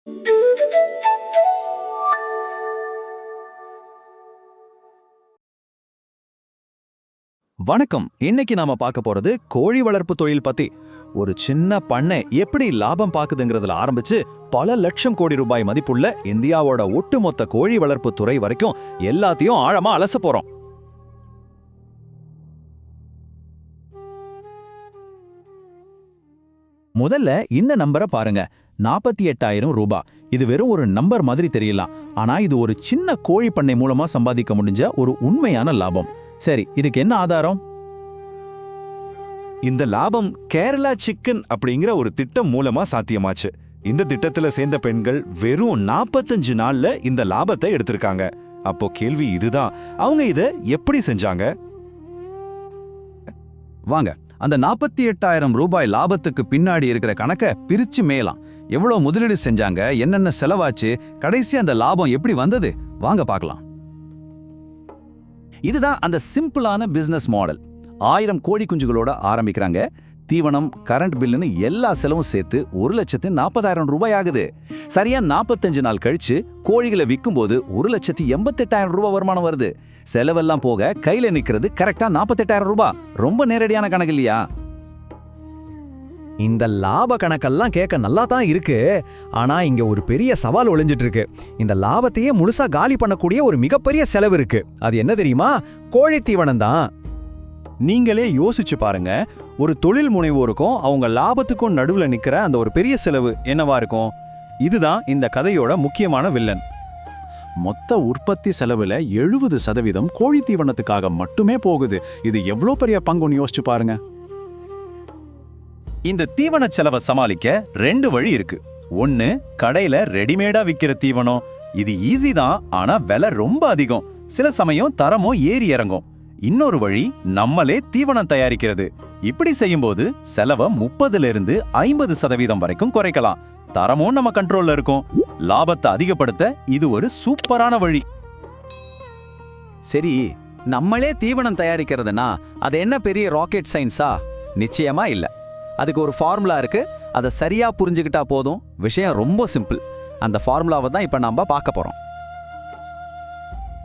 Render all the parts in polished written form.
வணக்கம். இன்னைக்கு நாம பார்க்க போறது கோழி வளர்ப்பு தொழில் பத்தி. ஒரு சின்ன பண்ணை எப்படி லாபம் பாக்குதுங்கிறதுல ஆரம்பிச்சு பல லட்சம் கோடி ரூபாய் மதிப்புள்ள இந்தியாவோட ஒட்டுமொத்த கோழி வளர்ப்பு துறை வரைக்கும் எல்லாத்தையும் ஆழமா அலச போறோம். முதல்ல இந்த நம்பரை பாருங்க. 48,000 ரூபாய். இது வெறும் ஒரு நம்பர் மாதிரி தெரியலாம், ஆனா இது ஒரு சின்ன கோழி பண்ணை மூலமா சம்பாதிக்க முடிஞ்ச ஒரு உண்மையான லாபம். சரி, இதுக்கு என்ன ஆதாரம்? இந்த லாபம் கேரளா சிக்கன் அப்படிங்கிற ஒரு திட்டம் மூலமா சாத்தியமாச்சு. இந்த திட்டத்துல சேர்ந்த பெண்கள் வெறும் 45 நாள்ல இந்த லாபத்தை எடுத்திருக்காங்க. அப்போ கேள்வி இதுதான், அவங்க இத எப்படி செஞ்சாங்க? வாங்க, அந்த 48,000 ரூபாய் லாபத்துக்கு பின்னாடி இருக்கிற கணக்க பிரிச்சு மேலாம். எவ்வளவு முதலீடு செஞ்சாங்க, என்னென்ன செலவாச்சு, கடைசி அந்த லாபம் எப்படி வந்தது, வாங்க பார்க்கலாம். இதுதான் அந்த சிம்பிளான பிசினஸ் மாடல். 1000 கோழி குஞ்சுகளோட ஆரம்பிக்கிறாங்க. தீவனம், கரண்ட் பில்லுன்னு எல்லா செலவும் சேர்த்து 1,40,000 ரூபாய் ஆகுது. சரியா 45 நாள் கழிச்சு கோழிகளை விற்கும் போது 1,88,000 ரூபாய் வருமானம் வருது. செலவெல்லாம் போக கையில நிக்கிறது கரெக்டா 48,000 ரூபாய். ரொம்ப நேரடியான கணக்கு இல்லையா? இந்த லாப கணக்கெல்லாம் கேட்க நல்லா தான் இருக்கு, ஆனா இங்க ஒரு பெரிய சவால் ஒளிஞ்சிட்டு இருக்கு. இந்த லாபத்தையே முழுசா காலி பண்ணக்கூடிய ஒரு மிகப்பெரிய செலவு இருக்கு. அது என்ன தெரியுமா? கோழி தீவனம் தான். நீங்களே யோசிச்சு பாருங்க, ஒரு தொழில் முனைவோருக்கும் அவங்க லாபத்துக்கும் நடுவுல நிக்கிற அந்த ஒரு பெரிய செலவு என்னவா இருக்கும்? இதுதான் இந்த கதையோட முக்கியமான வில்லன். மொத்த உற்பத்தி செலவுல 70% கோழி தீவனத்துக்காக மட்டுமே போகுது. இது எவ்வளவு பெரிய பங்குன்னு யோசிச்சு பாருங்க. இந்த தீவன செலவை சமாளிக்க 2 வழி இருக்கு. ஒன்னு, கடையில ரெடிமேடா விக்கிற தீவனம். இது ஈஸி தான், ஆனா விலை ரொம்ப அதிகம். சில சமயம் தரமும் ஏறி இறங்கும். இன்னொரு வழி, நம்மளே தீவனம் தயாரிக்கிறது. இப்படி செய்யும்போது செலவை 30% 50% வரைக்கும் குறைக்கலாம். தரமும் நம்ம கண்ட்ரோல்ல இருக்கும். லாபத்தை அதிகப்படுத்த இது ஒரு சூப்பரான வழி. சரி, நம்மளே தீவனம் தயாரிக்கிறதுனா அது என்ன பெரிய ராக்கெட் சயின்ஸா? நிச்சயமா இல்ல. அதுக்கு ஒரு ஃபார்முலா இருக்கு. அதை சரியா புரிஞ்சுக்கிட்டா போதும். விஷயம் ரொம்ப சிம்பிள். அந்த ஃபார்முலாவை தான் இப்ப நாம பார்க்க போறோம்.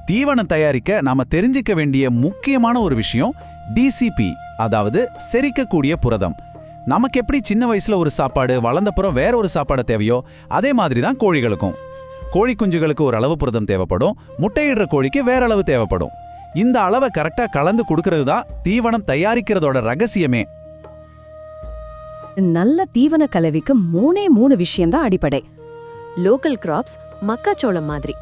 தீவனம் தயாரிக்க நாம தெரிஞ்சிக்க வேண்டிய முக்கியமான ஒரு விஷயம் டிசிபி, அதாவது செரிக்கக்கூடிய புரதம். நமக்கு எப்படி சின்ன வயசுல ஒரு சாப்பாடு, வளர்ந்தப்புறம் வேற ஒரு சாப்பாடு தேவையோ, அதே மாதிரி தான் கோழிகளுக்கும். கோழி குஞ்சுகளுக்கு ஒரு அளவு புரதம் தேவைப்படும், முட்டையிடுற கோழிக்கு வேற அளவு தேவைப்படும். இந்த அளவை கரெக்டா கலந்து கொடுக்கறது தான் தீவனம் தயாரிக்கிறதோட ரகசியமே. நல்ல தீவன கலவைக்கு 3 விஷயம்தான் அடிப்படை. லோக்கல் கிராப்ஸ், மக்காச்சோளம் மாதிரி,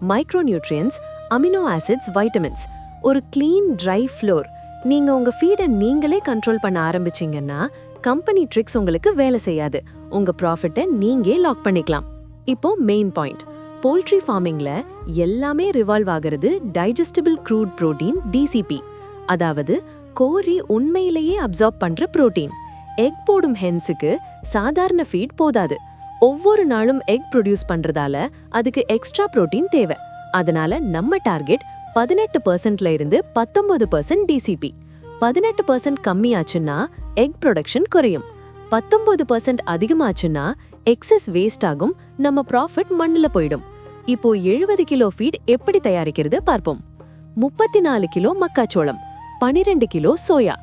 micro nutrients, amino acids, vitamins, ஒரு கிளீன் ட்ரை ஃப்ளோர். நீங்க உங்க ஃபீடை நீங்களே கண்ட்ரோல் பண்ண ஆரம்பிச்சீங்கன்னா கம்பெனி ட்ரிக்ஸ் உங்களுக்கு வேலை செய்யாது. உங்க ப்ராஃபிட்டை நீங்களே லாக் பண்ணிக்கலாம். இப்போ மெயின் பாயிண்ட், போல்ட்ரி ஃபார்மிங்ல எல்லாமே ரிவால்வ் ஆகிறது டைஜஸ்டபிள் க்ரூட் புரோட்டீன், டிசிபி. அதாவது கோழி உண்மையிலேயே அப்சார்ப் பண்ற புரோட்டீன். எக் போடும் ஹென்ஸுக்கு சாதாரண ஃபீட் போதாது. ஒவ்வொரு நாளும் எக் ப்ரொடியூஸ் பண்றதால அதுக்கு எக்ஸ்ட்ரா புரோட்டீன் தேவை. அதனால நம்ம டார்கெட் 18%ல இருந்து 19% டிசிபி. 18% கம்மியாச்சுன்னா எக் ப்ரொடக்ஷன் குறையும். 19% அதிகமாச்சுன்னா எக்ஸஸ் வேஸ்ட் ஆகும், நம்ம ப்ராஃபிட் மண்ணுல போயிடும். இப்போ 70 கிலோ ஃபீட் எப்படி தயாரிக்கிறது பார்ப்போம். 34 கிலோ மக்காச்சோளம், 12 கிலோ சோயா,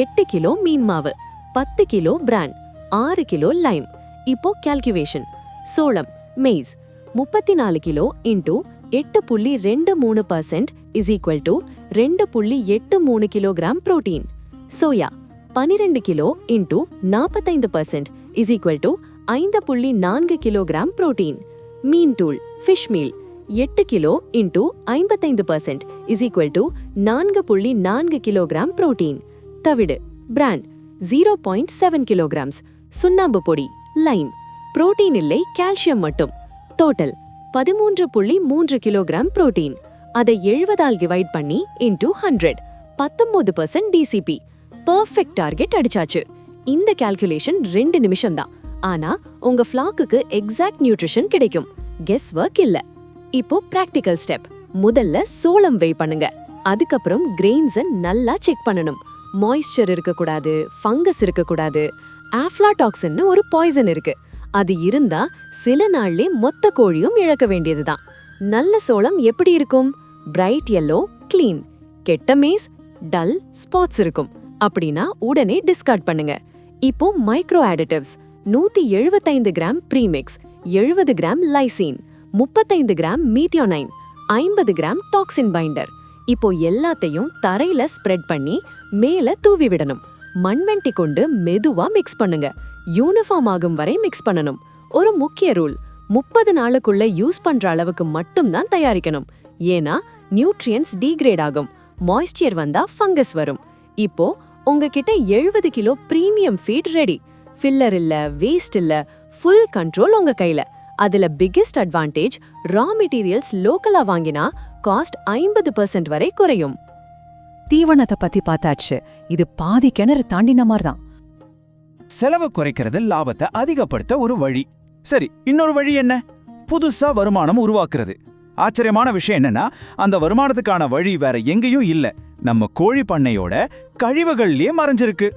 8 கிலோ மீன் மாவு, 10 கிலோ பிராண்ட், 6 கிலோ லைம். இப்போ கால்குலேஷன். சோளம், maize, 34 kilo into 8.23% is equal to 2.83 kilogram protein. Soya 12 kilo into 45% is equal to 5.4 kilogram protein. மீன் தூள், fish meal 8 kilo into 55% is equal to 4.4 kilogram protein. தவிடு, bran 0.7 kilograms. சுண்ணாம்பு பொடி, lime. Protein இல்லை, calcium மட்டும். Total 13.3 kilogram protein. அதை 70ஆல் divide பண்ணி இன்டூ 100, 19% டிசிபி. பெர்ஃபெக்ட் டார்கெட் அடிச்சாச்சு. இந்த கால்குலேஷன் 2 நிமிஷம் தான். ஆனா உங்க ஃப்ளாக்குக்கு எக்ஸாக்ட் நியூட்ரிஷன் கிடைக்கும். கெஸ் ஒர்க் இல்ல. இப்போ பிராக்டிகல் ஸ்டெப். முதல்ல சோளம் வெய் பண்ணுங்க. அதுக்கப்புறம் கிரெயின்ஸை நல்லா செக் பண்ணணும். மாய்ஸ்சர் இருக்கக்கூடாது, ஃபங்கஸ் இருக்கக்கூடாது. ஆஃப்லாடாக்சின்னு ஒரு பாய்சன் இருக்கு, அது இருந்தா சில நாள்லே மொத்த கோழியும் இழக்க வேண்டியதுதான். நல்ல சோளம் எப்படி இருக்கும்? Bright yellow, clean. கெட்ட மேஸ், டல், ஸ்பாட்ஸ் இருக்கும். அப்படின்னா உடனே டிஸ்கார்ட் பண்ணுங்க. இப்போ micro additives 175 gram premix, 70 gram lysine, 35 gram methionine, 50 gram toxin binder. இப்போ எல்லாத்தையும் தரையில ஸ்ப்ரெட் பண்ணி மேல தூவி விடணும். மண்வெட்டி கொண்டு மெதுவா மிக்ஸ் பண்ணுங்க. யூனிஃபார்ம் ஆகும் வரை மிக்ஸ் பண்ணணும். ஒரு முக்கிய ரூல், 30 நாளுக்குள்ள யூஸ் பண்ற அளவுக்கு மட்டும்தான் தயாரிக்கணும். ஏன்னா நியூட்ரியன்ஸ் டீக்ரேட் ஆகும், மாய்ஸ்சர் வந்தா ஃபங்கஸ் வரும். இப்போ உங்ககிட்ட 70 kilo premium feed ready. Filler இல்ல, வேஸ்ட் இல்ல, ஃபுல் கண்ட்ரோல் உங்க கையில. அதுல பிக்கெஸ்ட் அட்வான்டேஜ், ரா மெட்டீரியல்ஸ் லோக்கலா வாங்கினா காஸ்ட் 50% வரை குறையும். தீவனத்தை பத்தி பார்த்தாச்சு. இது பாதி கிணறு தாண்டின மாதிரி தான். செலவு குறைக்கிறது லாபத்தை அதிகப்படுத்த ஒரு வழி. சரி, இன்னொரு வழி என்ன? புதுசா வருமானம் உருவாக்குறது. ஆச்சரியமான விஷயம் என்னன்னா, அந்த வருமானத்துக்கான வழி வேற எங்கேயும் இல்ல, நம்ம கோழி பண்ணையோட கழிவுகள்லயே மறைஞ்சிருக்கு.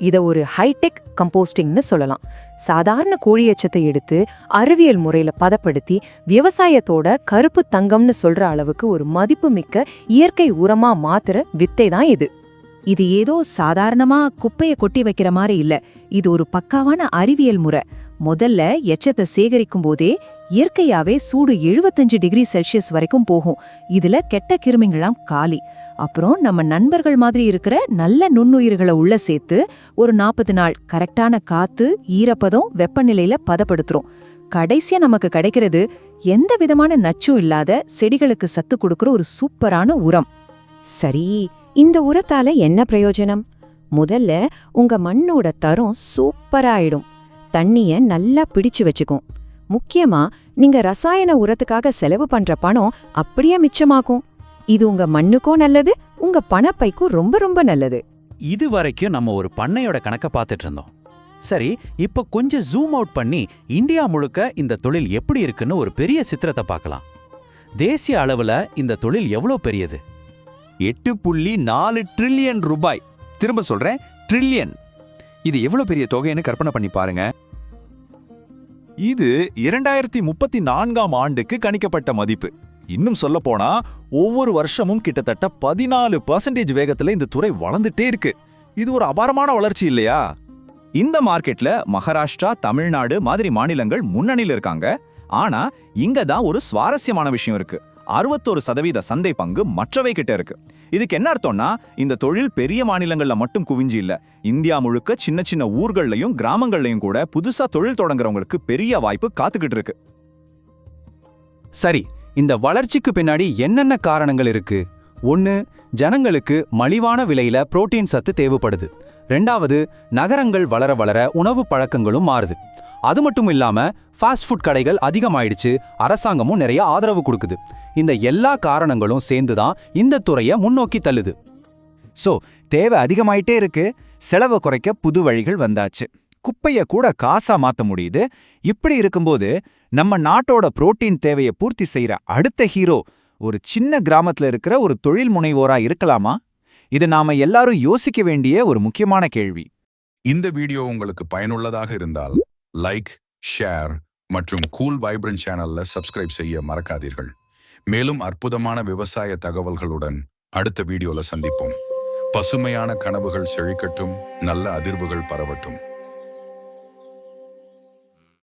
இத ஒரு ஹைடெக் கம்போஸ்டிங்னு சொல்லலாம். சாதாரண கோழி எச்சத்தை எடுத்து அறிவியல் முறையில பதப்படுத்தி விவசாயத்தோட கருப்பு தங்கம்னு சொல்ற அளவுக்கு ஒரு மதிப்புமிக்க இயற்கை உரமா மாத்துற வித்தை தான் இது. இது ஏதோ சாதாரணமா குப்பையை கொட்டி வைக்கிற மாதிரி இல்ல. இது ஒரு பக்காவான அறிவியல் முறை. முதல்ல எச்சத்தை சேகரிக்கும் போதே இயற்கையாவே சூடு 75 டிகிரி செல்சியஸ் வரைக்கும் போகும். இதுல கெட்ட கிருமிங்களாம் காலி. அப்புறம் நம்ம நண்பர்கள் மாதிரி இருக்கிற நல்ல நுண்ணுயிர்களை உள்ள சேர்த்து ஒரு 40 நாள் கரெக்டான காத்து, ஈரப்பதம், வெப்பநிலையில பதப்படுத்துறோம். கடைசியா நமக்கு கிடைக்கிறது எந்த விதமான நச்சும் இல்லாத செடிகளுக்கு சத்து கொடுக்கிற ஒரு சூப்பரான உரம். சரி, இந்த உரத்தால என்ன பிரயோஜனம்? முதல்ல உங்க மண்ணோட தரம் சூப்பராயிடும். தண்ணிய நல்லா பிடிச்சு வச்சுக்கும். முக்கியமா நீங்க ரசாயன உரத்துக்காக செலவு பண்ற பணம் அப்படியே மிச்சமாக்கும். இது உங்க மண்ணுக்கும் நல்லது, உங்க பணப்பைக்கும் ரொம்ப ரொம்ப நல்லது. இது வரைக்கும் நம்ம ஒரு பண்ணையோட கணக்க பார்த்துட்டு இருந்தோம். சரி, இப்ப கொஞ்சம் ஜூம் அவுட் பண்ணி இந்தியா முழுக்க இந்த தொழில் எப்படி இருக்குன்னு ஒரு பெரிய சித்திரத்தை பார்க்கலாம். தேசிய அளவுல இந்த தொழில் எவ்வளோ பெரியது? 8.4 ட்ரில்லியன் ரூபாய். திரும்ப சொல்றேன், ட்ரில்லியன். இது எவ்வளவு பெரிய தொகைன்னு கற்பனை பண்ணி பாருங்க. இது 2034ஆம் ஆண்டுக்கு கணிக்கப்பட்ட மதிப்பு. இன்னும் சொல்ல போனா ஒவ்வொரு வருஷமும் கிட்டத்தட்ட 14% வேகத்துல இந்த துறை வளர்ந்துட்டே இருக்கு. இது ஒரு அபாரமான வளர்ச்சி இல்லையா? இந்த மார்க்கெட்ல மகாராஷ்டிரா, தமிழ்நாடு மாதிரி மாநிலங்கள் முன்னணியில இருக்காங்க. ஆனா இங்க தான் ஒரு சுவாரஸ்யமான விஷயம் இருக்கு. 61% சந்தை பங்கு மற்றவை கிட்ட இருக்கு. இதுக்கு என்ன அர்த்தம்னா, இந்த தொழில் பெரிய மாநிலங்கள்ல மட்டும் குவிஞ்சு இல்ல, இந்தியா முழுக்க சின்ன சின்ன ஊர்கள்லயும் கிராமங்கள்லயும் கூட புதுசா தொழில் தொடங்குறவங்களுக்கு பெரிய வாய்ப்பு காத்துக்கிட்டு இருக்கு. சரி, இந்த வளர்ச்சிக்கு பின்னாடி என்னென்ன காரணங்கள் இருக்கு? 1, ஜனங்களுக்கு மலிவான விலையில புரோட்டீன் சத்து தேவைப்படுது. 2வது, நகரங்கள் வளர வளர உணவு பழக்கங்களும் மாறுது. அது மட்டும் இல்லாம ஃபாஸ்ட் ஃபுட் கடைகள் அதிகமாயிடுச்சு, அரசாங்கமும் நிறைய ஆதரவு கொடுக்குது. இந்த எல்லா காரணங்களும் சேர்ந்துதான் இந்த துறையை முன்னோக்கி தள்ளுது. சோ, தேவை அதிகமாயிட்டே இருக்கு, செலவை குறைக்க புது வழிகள் வந்தாச்சு. குப்பைய கூட காசா மாத்த முடியுது. இப்படி இருக்கும்போது நம்ம நாட்டோட புரோட்டீன் தேவையை பூர்த்தி செய்யற அடுத்த ஹீரோ ஒரு சின்ன கிராமத்துல இருக்கிற ஒரு தொழில் முனைவோரா இருக்கலாமா? இது நாம எல்லாரும் யோசிக்க வேண்டிய ஒரு முக்கியமான கேள்வி. இந்த வீடியோ உங்களுக்கு பயனுள்ளதாக இருந்தால் லைக், ஷேர் மற்றும் கூல் வைப்ரன்ட் சேனல்ல சப்ஸ்கிரைப் செய்ய மறக்காதீர்கள். மேலும் அற்புதமான விவசாய தகவல்களுடன் அடுத்த வீடியோல சந்திப்போம். பசுமையான கனவுகள் செழிக்கட்டும், நல்ல அதிர்வுகள் பரவட்டும்.